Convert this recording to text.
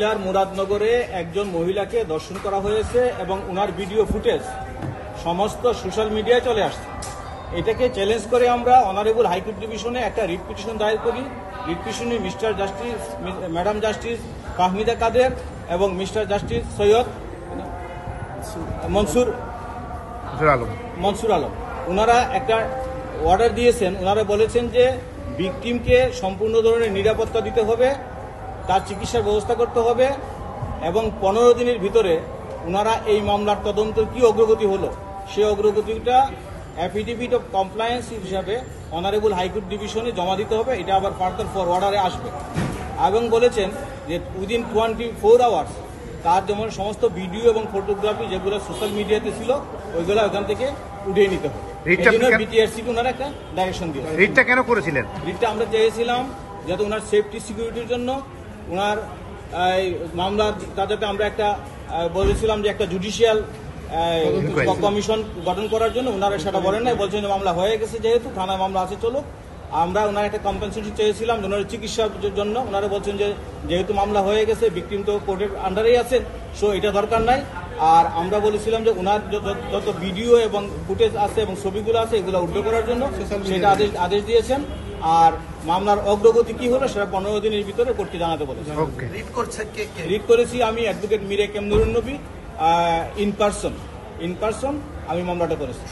কুমিল্লার মুরাদনগরে একজন মহিলাকে ধর্ষণ করা হয়েছে এবং ওনার ভিডিও ফুটেজ সমস্ত সোশ্যাল মিডিয়ায় চলে আসছে। এটাকে চ্যালেঞ্জ করে আমরা অনারেবল হাইকোর্ট ডিভিশনে একটা রিট পিটিশন দায়ের করি। রিট পিটিশনে Mr justice, madam justice Fahmida Quader এবং মিস্টার জাস্টিস সৈয়দ মনসুর আলম ওনারা একটা অর্ডার দিয়েছেন। ওনারা বলেছেন যে ভিকটিমকে সম্পূর্ণ ধরনের নিরাপত্তা দিতে হবে, তার চিকিৎসার ব্যবস্থা করতে হবে এবং 15 দিনের ভিতরে ওনারা এই মামলার তদন্তের কি অগ্রগতি হলো সেই অগ্রগতিটা অ্যাফিডেভিট অফ কমপ্লায়েন্স হিসাবে অনারেবল হাইকোর্ট ডিভিশনে জমা দিতে হবে। এটা আবার ফার্দার ফর অর্ডারে আসবে এবং বলেছেন যে উইদিন 24 আওয়ার্স তার যেমন সমস্ত ভিডিও এবং ফটোগ্রাফি যেগুলো সোশ্যাল মিডিয়াতে ছিল ওইগুলো ওখান থেকে উঠিয়ে নিতে হবে। বিটিআরসিকে ওনারা একটা ডাইরেকশন দিয়ে রিটটা কেন করেছিলেন? রিটটা আমরা চেয়েছিলাম যাতে ওনার সেফটি সিকিউরিটির জন্য ওনার মামলা যাতে আমরা একটা বলেছিলাম যে একটা জুডিশিয়াল কমিশন গঠন করার জন্য। ওনারা সেটা বলেন নাই, বলছেন যে মামলা হয়ে গেছে, যেহেতু থানায় মামলা আছে চলুক। আমরা ওনার একটা কম্পেনসেশন চেয়েছিলাম ওনার চিকিৎসার জন্য। ওনারা বলছেন যে যেহেতু মামলা হয়ে গেছে, ভিকটিম তো কোর্টের আন্ডারেই আছেন, সো এটা দরকার নাই। আর আমরা বলেছিলাম যে ওনার যত ভিডিও এবং ফুটেজ আছে এবং ছবিগুলো আছে এগুলো উদ্ধার করার জন্য সেটা আদেশ দিয়েছেন। আর মামলার অগ্রগতি কি হলো সেটা 15 দিনের ভিতরে কোর্টকে জানাতে বলেছেন। রিট করেছি আমি অ্যাডভোকেট মিরে কেমনুরুন নবী, ইন পার্সন আমি মামলাটা করেছি।